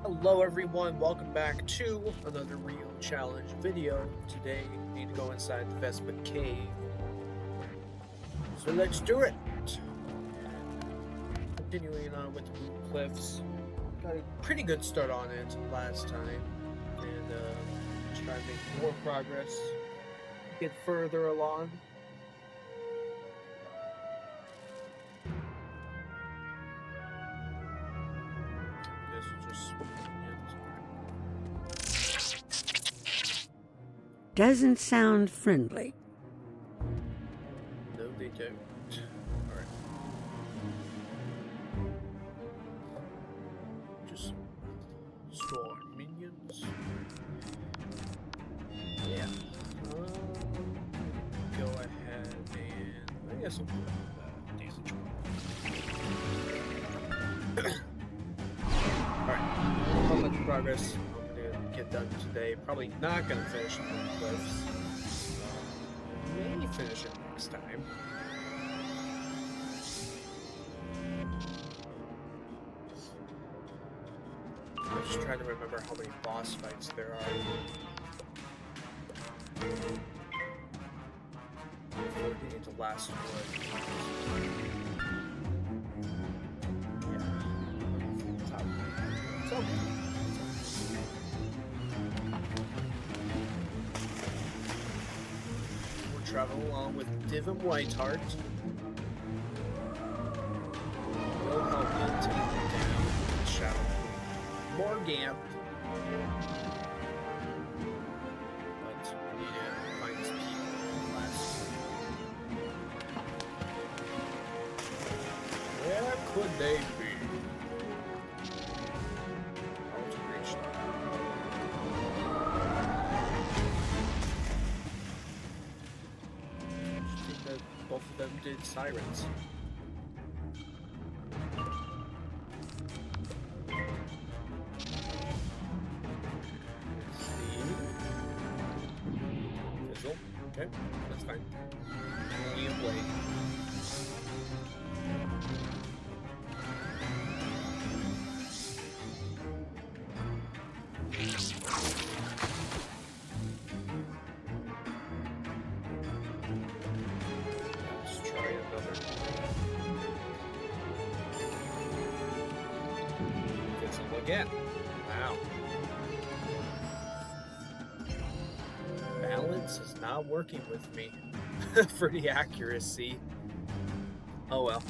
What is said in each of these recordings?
Hello everyone, welcome back to another real challenge video. Today we need to go inside the Vespa cave. So let's do it! Continuing on with the Blue Cliffs. Got a pretty good start on it last time. And just try to make more progress. Get further along. Doesn't sound friendly. No, they don't. Alright. Just store minions. Yeah. Go ahead and I guess I'll put damage. Alright. How much progress I'm gonna get done today? Probably not gonna finish the cliffs. Maybe finish it next time. I'm just trying to remember how many boss fights there are. Before getting to the last one. Yeah. Top. It's okay. We're traveling along with Div and Whiteheart. We'll help you take them down with Shadow. More Gamp. But we need to find some people last. Where could they be? How to reach them? I think that both of them did sirens. Okay, that's fine. Only a blade. Let's try another. Get some again. Wow. Balance is not working with me for the accuracy. Oh well.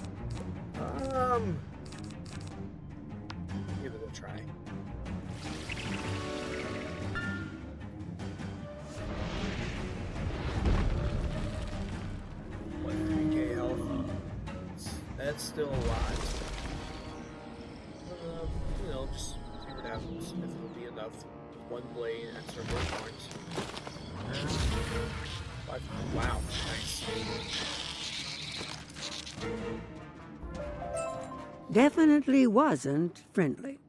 Give it a try. What, 3k health? That's still a lot. You know, just see what happens. If it'll be enough. One blade and some more points. Wow, nice. Definitely wasn't friendly.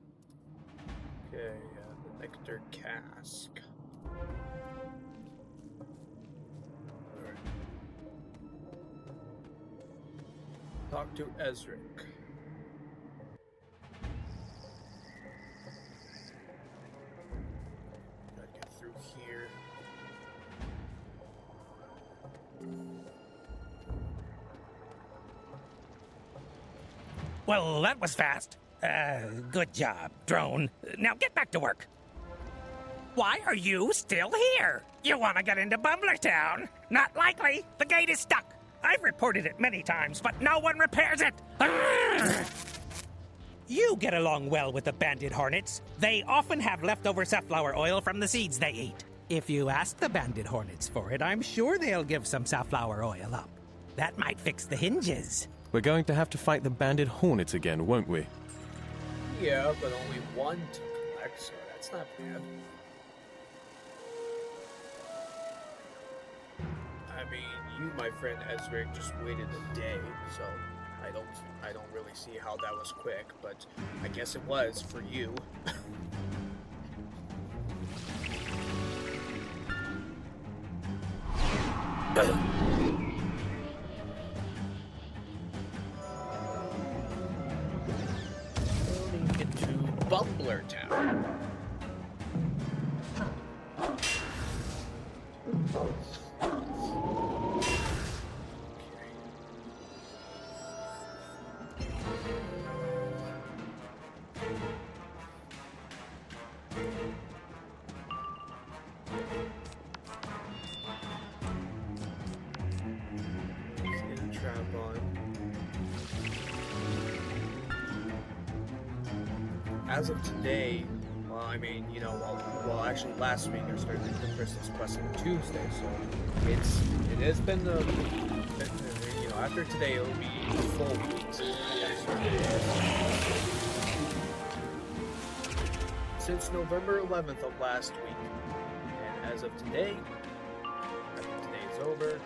Okay, the Nectar Cask. Alright. Talk to Ezric. Gotta get through here. Well, that was fast. Good job, drone. Now get back to work. Why are you still here? You want to get into Bumbler Town? Not likely. The gate is stuck. I've reported it many times, but no one repairs it. You get along well with the banded hornets. They often have leftover safflower oil from the seeds they eat. If you ask the banded hornets for it, I'm sure they'll give some safflower oil up. That might fix the hinges. We're going to have to fight the banded hornets again, won't we? Yeah, but only one to collect, so that's not bad. I mean, you, my friend Ezric, just waited a day, so I don't really see how that was quick, but I guess it was for you. Get to Bumbler Town. As of today, well, I mean, you know, well, actually last week I started the Christmas quest on Tuesday, so it has been, you know, after today it'll be a full week. Since November 11th of last week, and as of today, after today's over,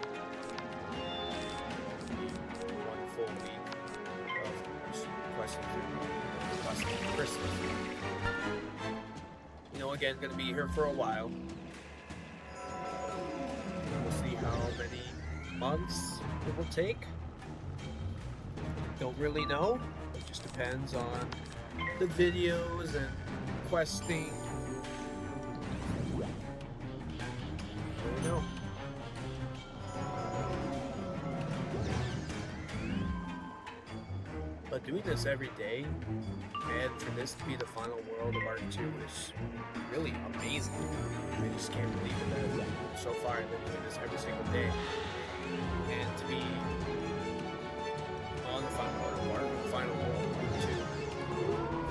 one full week of questing through Christmas. You know, again, gonna be here for a while. We'll see how many months it will take. Don't really know. It just depends on the videos and questing. I don't know. But doing this every day, and for this to be the final world of Arc 2 is really amazing. I just can't believe it that so far I've been doing this every single day. And to be on the final world of Arc 2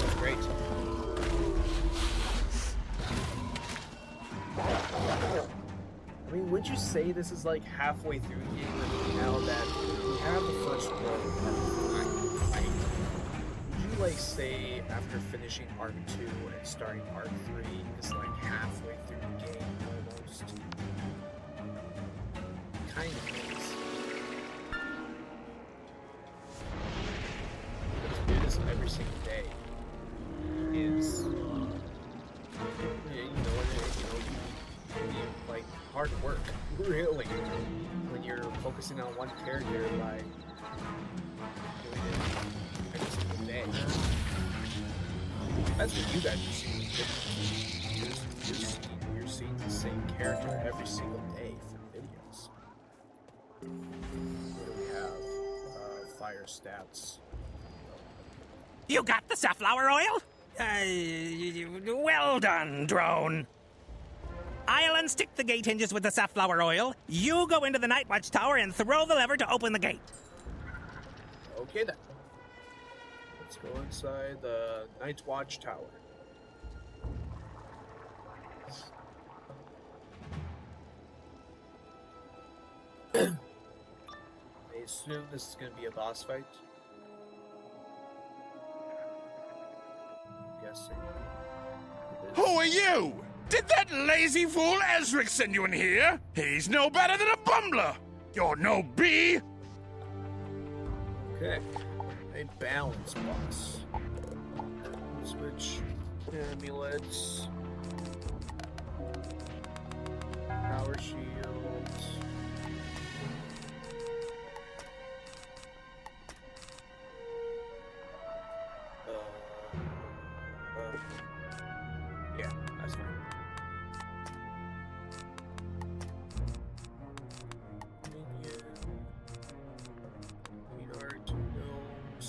is great. I mean, would you say this is like halfway through the game now that we have the first world of Arc 1? Like say after finishing Arc 2 and starting Arc 3 is like halfway through the game almost. Kind of is. But to do this every single day is, you know, like hard work, really, when you're focusing on one character by doing it every single day. That's what you guys are seeing. You're seeing the same character every single day for videos. What do we have? Fire stats. You got the safflower oil? Well done, drone. I'll unstick the gate hinges with the safflower oil. You go into the Night Watch Tower and throw the lever to open the gate. Okay then. Let's go inside the Night Watch Tower. I assume this is going to be a boss fight. I'm guessing. Who are you? Did that lazy fool Ezric send you in here? He's no better than a bumbler. You're no bee. Okay. A balance boss. Switch amulets. Power shields. Yeah, that's fine. Minion. Green art, gnomes.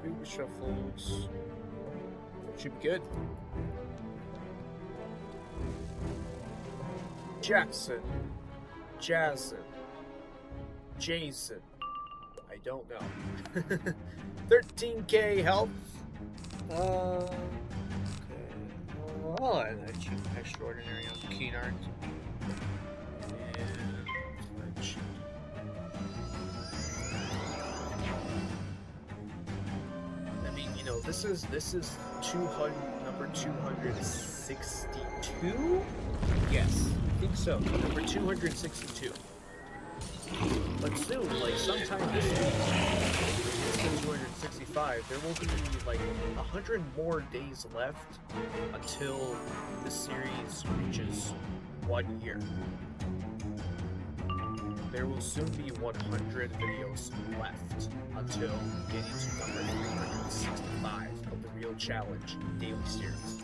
Boot shuffles. Should be good. Jackson. Jason. I don't know. 13k health. Okay. Oh, and achievement extraordinary on keen art. And let's shoot. I mean, you know, this is 200 number 262. Yes, I think so. Number 262. But soon, like sometime this week, it's 265, there will be like 100 more days left until the series reaches 1 year. there will soon be 100 videos left until getting to number 365 of the Real Challenge daily series.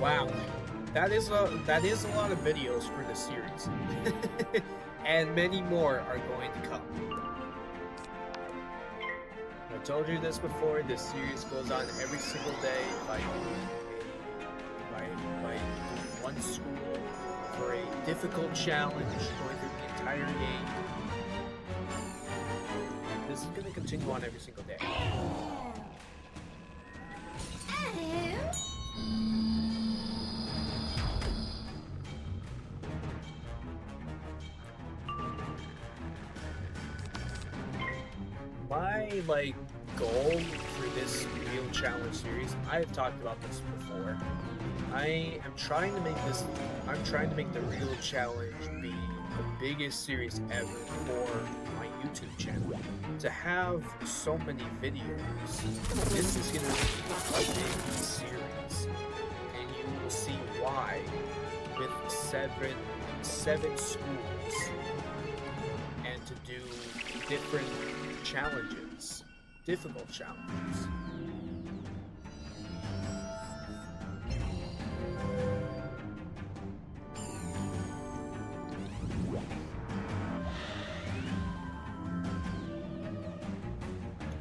Wow, that is a lot of videos for this series, and many more are going to come. I told you this before. This series goes on every single day by one school for a difficult challenge, going through the entire game. This is going to continue on every single day. My goal for this Real Challenge series, I've talked about this before. I'm trying to make the Real Challenge be the biggest series ever for my YouTube channel. To have so many videos, this is gonna be a big series, and you will see why with seven schools, and to do different challenges, difficult challenges.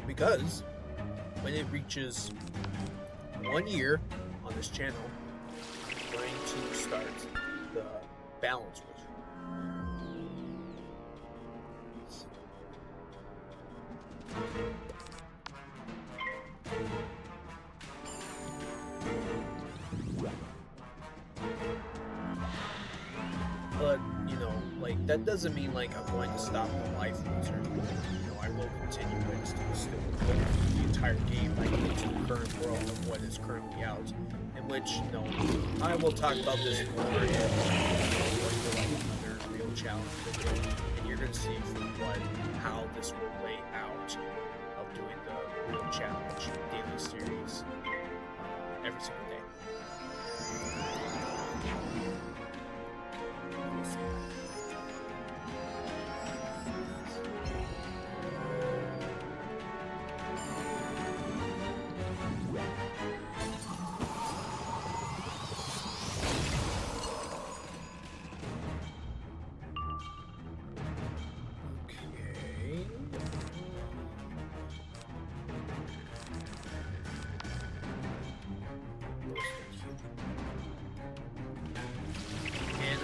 Because when it reaches 1 year on this channel, I'm going to start the balance wizard. But, you know, like, that doesn't mean, like, I'm going to stop the life wizard. You know, I will continue it still go through the entire game, like, into the current world of what is currently out. In which, you know, I will talk about this more in another Real Challenge video. And you're going to see how this will lay out of doing the Real Challenge daily series every single day.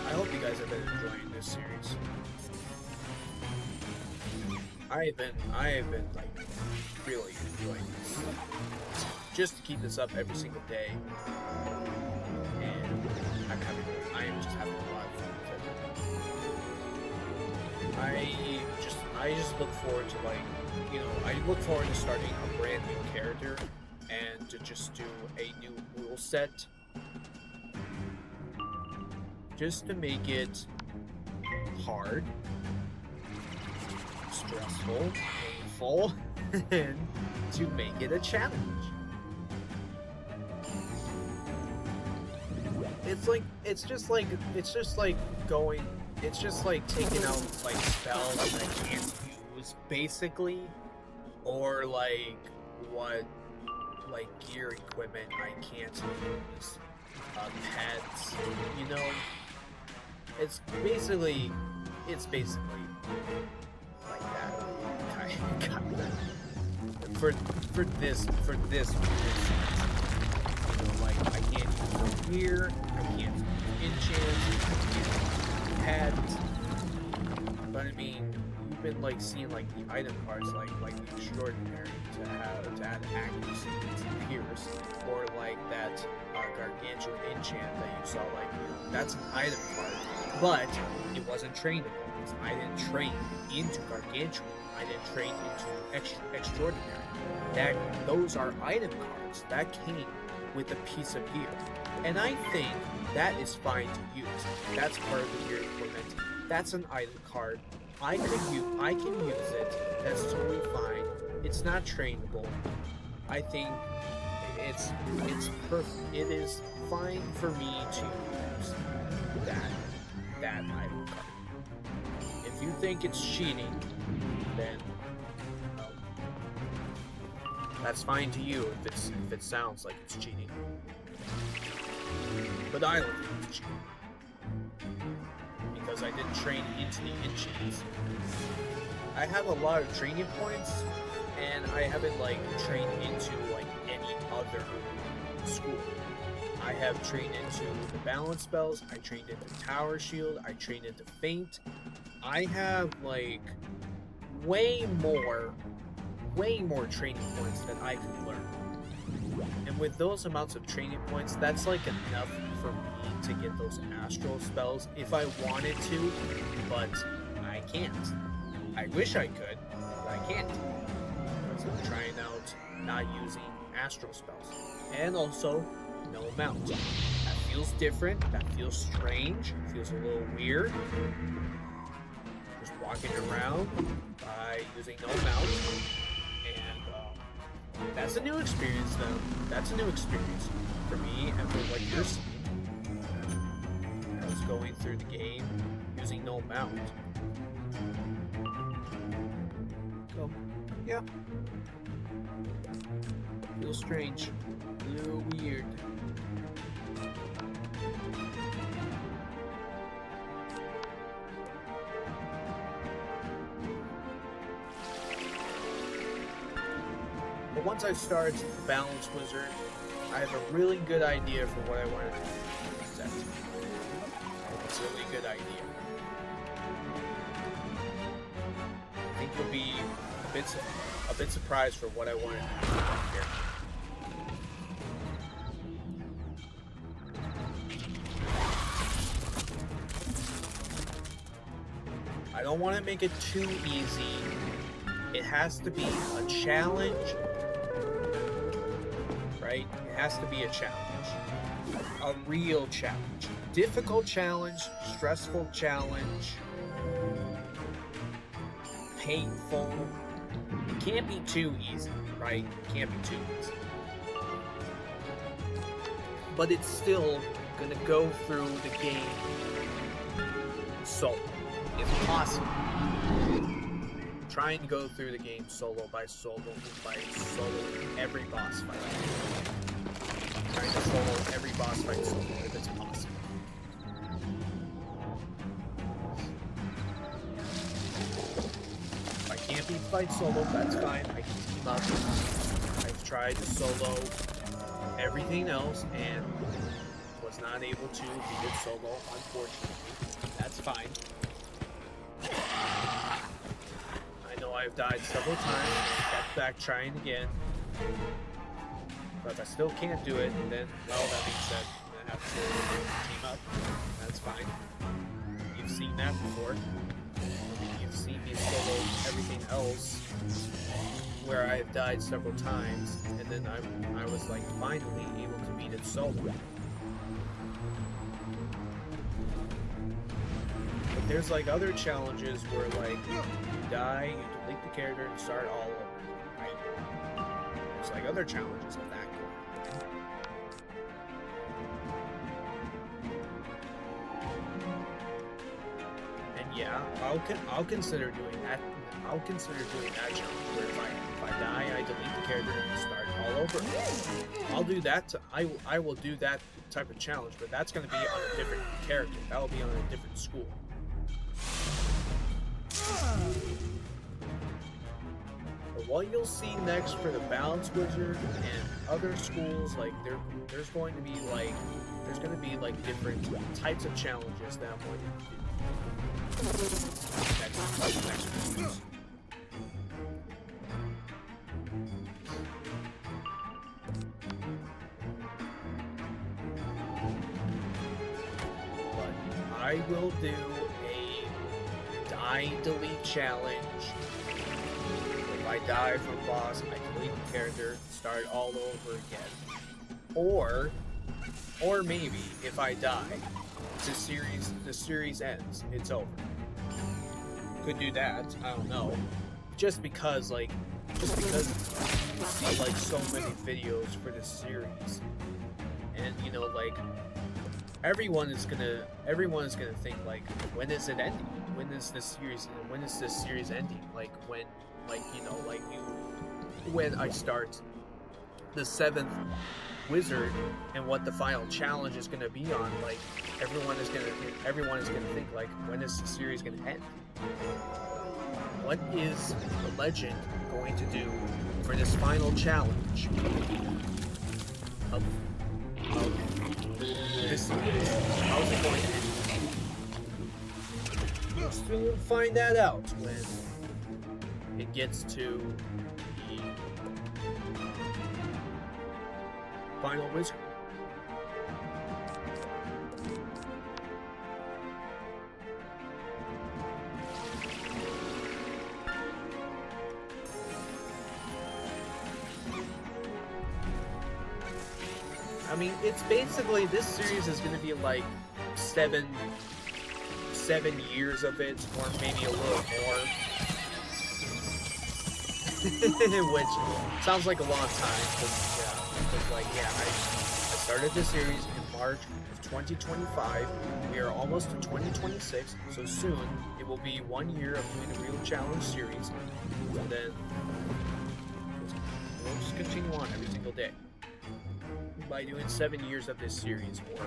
I hope you guys have been enjoying this series. I have been like really enjoying this. Just to keep this up every single day, and I am just having a lot of fun with it. I just look forward to, like, you know, I look forward to starting a brand new character and to just do a new rule set. Just to make it hard, stressful, painful, and to make it a challenge. It's just like taking out like spells that I can't use, basically, or like gear equipment I can't use, pets, you know. It's basically like that. Kind of. For this you know, like, I can't use no gear, I can't use enchants, I can't use pets. But I mean, you've been like seeing like the item cards, like the extraordinary to add accuracy to pierce, or like that gargantuan enchant that you saw, like, that's an item card, but it wasn't trainable because I didn't train into gargantuan, I didn't train into extraordinary. Those are item cards that came with a piece of gear, and I think that is fine to use. That's part of the gear equipment. That's an item card. I can use it. That's totally fine. It's not trainable. I think it's perfect. It is fine for me to use that. that item card. If you think it's cheating, then that's fine to you if it sounds like it's cheating. But I don't think it's cheating. Because I didn't train into the in-cheats. I have a lot of training points, and I haven't like trained into like any other school. I have trained into the balance spells, I trained into Tower Shield, I trained into Feint. I have like way more training points than I can learn. And with those amounts of training points, that's like enough for me to get those astral spells if I wanted to, but I can't. I wish I could, but I can't. Because I'm trying out not using astral spells. And also, no mount. That feels different, that feels strange, it feels a little weird. Just walking around by using no mount. And that's a new experience though. That's a new experience for me and for what you're seeing. I was going through the game using no mount. So, yeah. Feels strange. A little weird. But once I started the Balance Wizard, I have a really good idea for what I want to set. It's a really good idea. I think you'll be a bit surprised for what I want to do here. I don't want to make it too easy. It has to be a challenge, right? It has to be a challenge. A real challenge. Difficult challenge, stressful challenge, painful. It can't be too easy, right? It can't be too easy. But it's still gonna go through the game solo, if possible. Try and go through the game solo by solo every boss fight. Trying to solo every boss fight solo if it's possible. If I can't beat fight solo, that's fine. I can team up. I've tried to solo everything else and was not able to beat it solo, unfortunately. That's fine. I've died several times, kept back trying again. But if I still can't do it, then, well, that being said, I'm gonna have to team up. That's fine. You've seen that before. You've seen me solo everything else where I have died several times, and then I was like finally able to beat it solo. But there's like other challenges where like you die, you delete the character and start all over, right? There's like other challenges of that going on. And yeah, I'll consider doing that. I'll consider doing that challenge where if I die, I delete the character and start all over. I'll do that. I will do that type of challenge, but that's going to be on a different character. That will be on a different school. But what you'll see next for the Balance Wizard and other schools, like there's going to be like different types of challenges that I'm going to do next week. But I will do a die delete challenge. If I die from boss, I delete the character, start all over again. Or maybe if I die, the series ends. It's over. Could do that. I don't know. Just because you see like so many videos for this series, and you know, like everyone is gonna think like, when is it ending? When is this series ending? Like when I start the 7th wizard and what the final challenge is gonna be on, like everyone is gonna think like, when is the series gonna end? What is the legend going to do for this final challenge of this series? How's it going to end? We'll find that out when it gets to the final wizard. I mean, it's basically, this series is going to be like 7 years of it, or maybe a little more. Which sounds like a long time, I started this series in March of 2025. We are almost in 2026, so soon it will be 1 year of doing the Real Challenge series, and then we'll just continue on every single day by doing 7 years of this series, or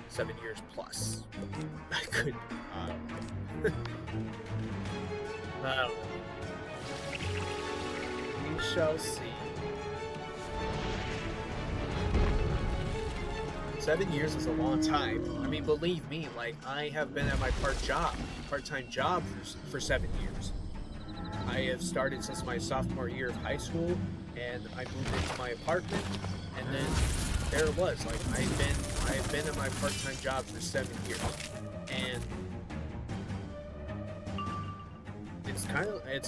7 years plus. I could, we shall see. 7 years is a long time. I mean, believe me, like, I have been at my part-time job for 7 years. I have started since my sophomore year of high school, and I moved into my apartment, and then there it was. Like, I've been at my part-time job for 7 years, and it's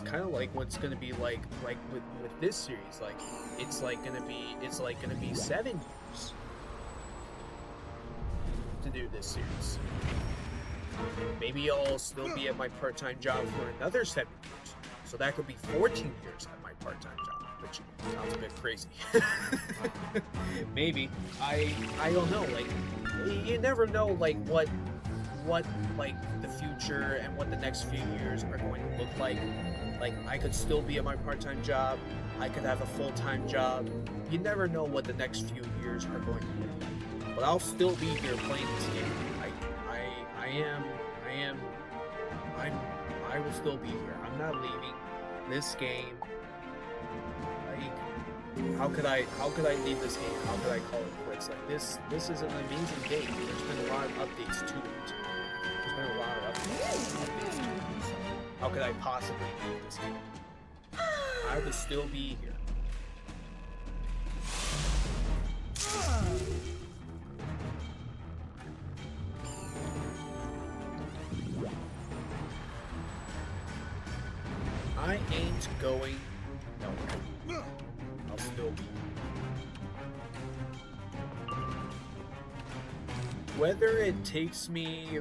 kind of like what's gonna be like with this series. Like, it's gonna be 7 years to do this series. Maybe I'll still be at my part-time job for another 7 years, so that could be 14 years at my part-time job, which sounds a bit crazy. Maybe I don't know. Like, you never know, like what like the future and what the next few years are going to look like. Like, I could still be at my part-time job. I could have a full-time job. You never know what the next few years are going to look like. But I'll still be here playing this game. I will still be here. I'm not leaving this game. Like, how could I leave this game? How could I call it quits? Like, this is an amazing game. There's been a lot of updates to it. How could I possibly leave this game? I would still be here. I ain't going nowhere. I'll still be here. Whether it takes me,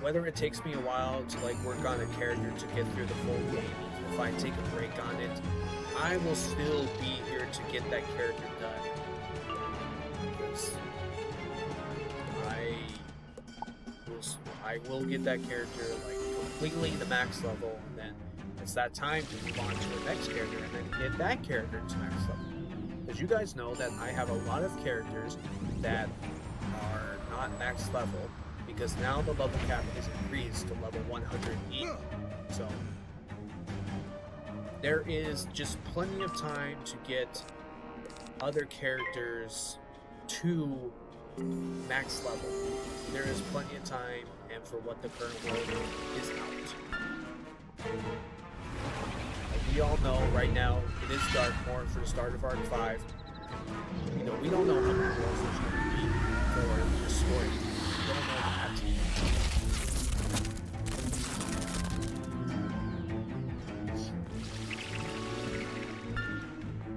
whether it takes me a while to like work on a character to get through the full game, if I take a break on it, I will still be here to get that character done. Because I will get that character like completely the max level, and then it's that time to move on to the next character and then get that character to max level. Because you guys know that I have a lot of characters that are not max level, because now the level cap is increased to level 180. So there is just plenty of time to get other characters to max level. There is plenty of time, and for what the current world is out. Like we all know right now, it is Darkmoor for the start of Arc 5. You know, we don't know how many worlds there's going to be for the story. We don't know that.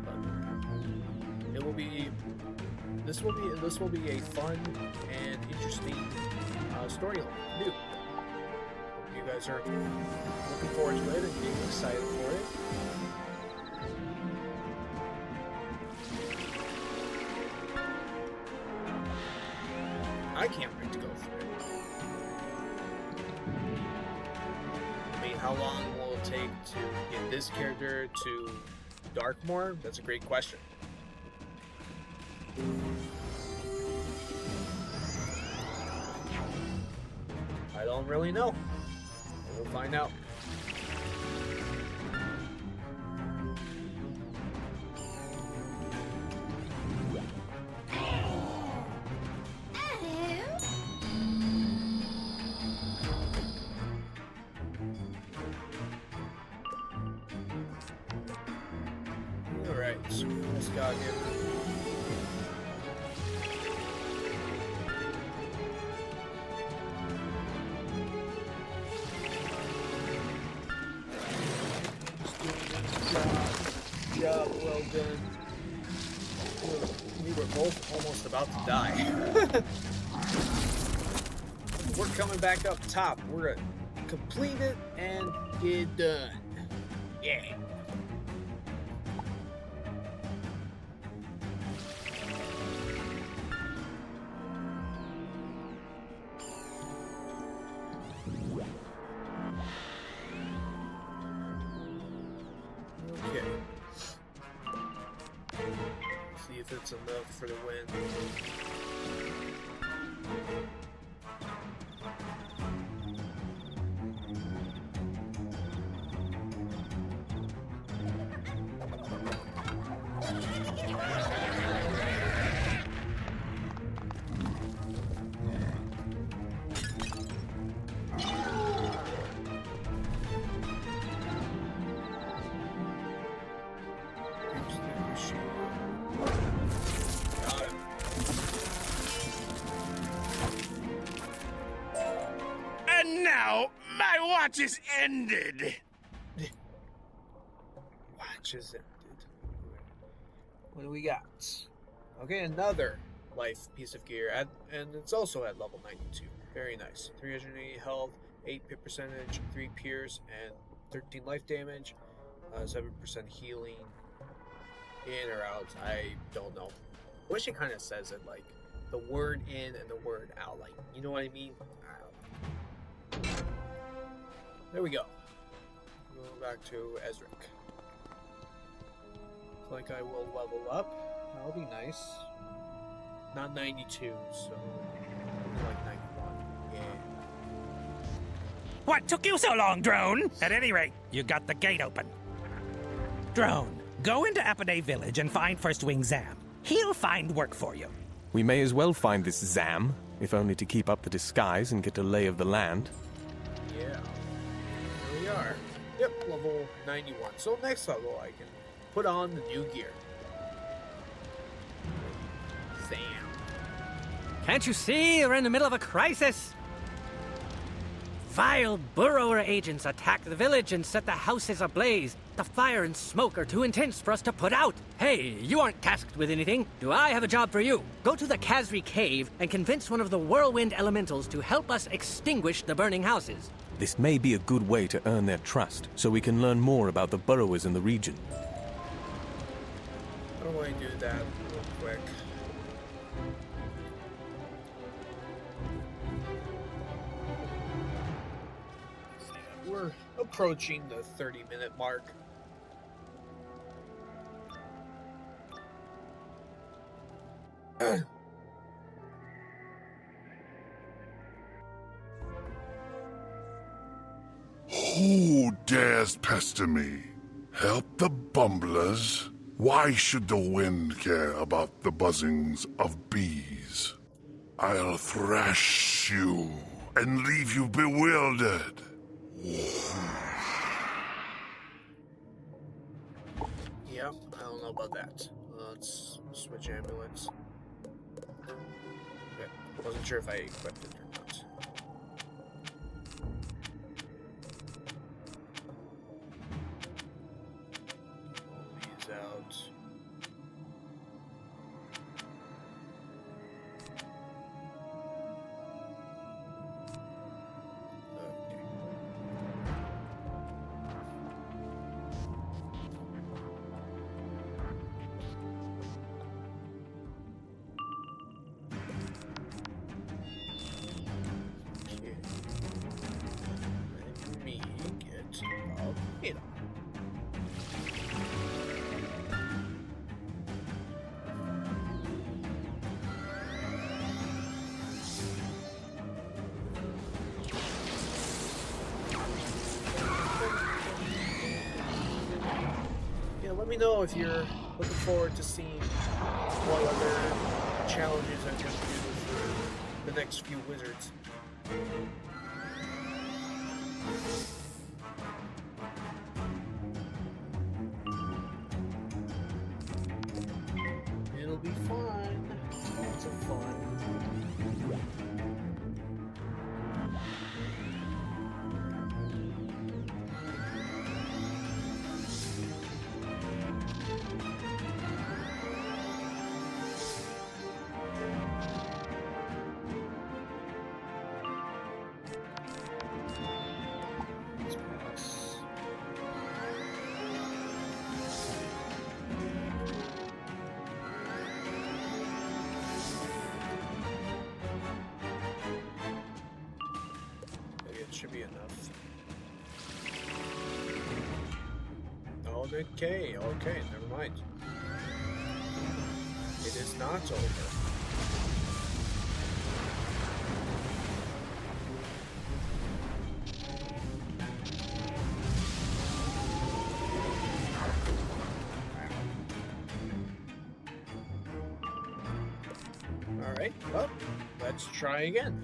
But it will be. This will be a fun and interesting storyline to do. Hope you guys are looking forward to it and being excited for it. how long will it take to get this character to Darkmoor? That's a great question. I don't really know. We'll find out. Alright, let's go again. Job well done. We were both almost about to die. We're coming back up top. We're gonna complete it and get done. Yeah. Okay. See if it's enough for the win. And now, my watch is ended. Watch is ended. What do we got? Okay, another life piece of gear, and it's also at level 92. Very nice. 380 health, 8 pit percentage, 3 pierce, and 13 life damage, 7% healing. In or out, I don't know. I wish it kind of says it like the word in and the word out, like, you know what I mean? There we go. Going back to Ezric. Looks like I will level up. That'll be nice. Not 92, so like 91. Yeah. What took you so long, Drone? At any rate, you got the gate open. Drone, go into Apodee Village and find First Wing Zam. He'll find work for you. We may as well find this Zam, if only to keep up the disguise and get a lay of the land. Yeah. Here we are. Yep, level 91. So next level I can put on the new gear. Zam. Can't you see? We're in the middle of a crisis. Vile burrower agents attack the village and set the houses ablaze. The fire and smoke are too intense for us to put out. Hey, you aren't tasked with anything. Do I have a job for you? Go to the Khazri cave and convince one of the whirlwind elementals to help us extinguish the burning houses. This may be a good way to earn their trust, so we can learn more about the burrowers in the region. How do I do that real quick? We're approaching the 30-minute mark. Who dares pester me? Help the Bumblers? Why should the wind care about the buzzings of bees? I'll thrash you and leave you bewildered. Yeah, I don't know about that. Let's switch ambulance. Okay, wasn't sure if I equipped it or not. These out. Okay. well, you know. Yeah, let me know if you're looking forward to seeing what other challenges I'm going to do for the next few wizards. It'll be fun. Lots of fun. Should be enough. Okay, never mind. It is not over. Alright, well, let's try again.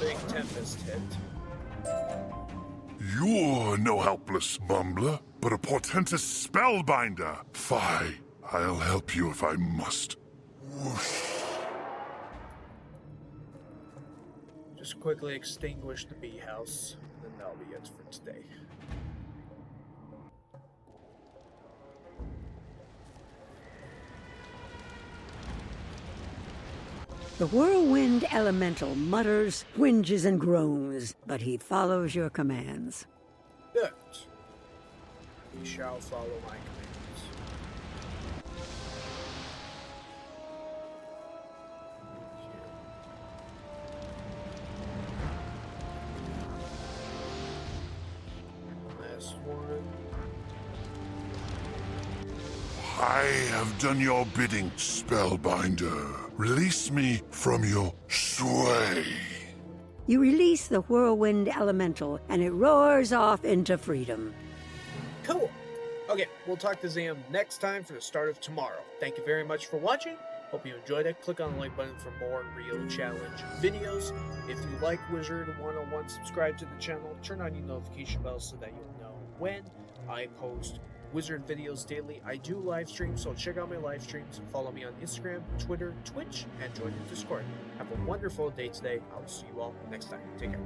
Big tempest hit. You're no helpless bumbler, but a portentous spellbinder. Fie, I'll help you if I must. Whoosh. Just quickly extinguish the bee house, and that'll be it for today. The whirlwind elemental mutters, whinges, and groans, but he follows your commands. Good. He shall follow my commands. Last one. I have done your bidding, spellbinder. Release me from your sway. You release the whirlwind elemental, and it roars off into freedom. Cool. Okay, we'll talk to Zam next time for the start of tomorrow. Thank you very much for watching. Hope you enjoyed it. Click on the like button for more real challenge videos. If you like Wizard101, subscribe to the channel. Turn on your notification bell so that you'll know when I post Wizard videos daily. I do live streams, so check out my live streams. Follow me on Instagram, Twitter, Twitch, and join the Discord. Have a wonderful day today. I'll see you all next time. Take care.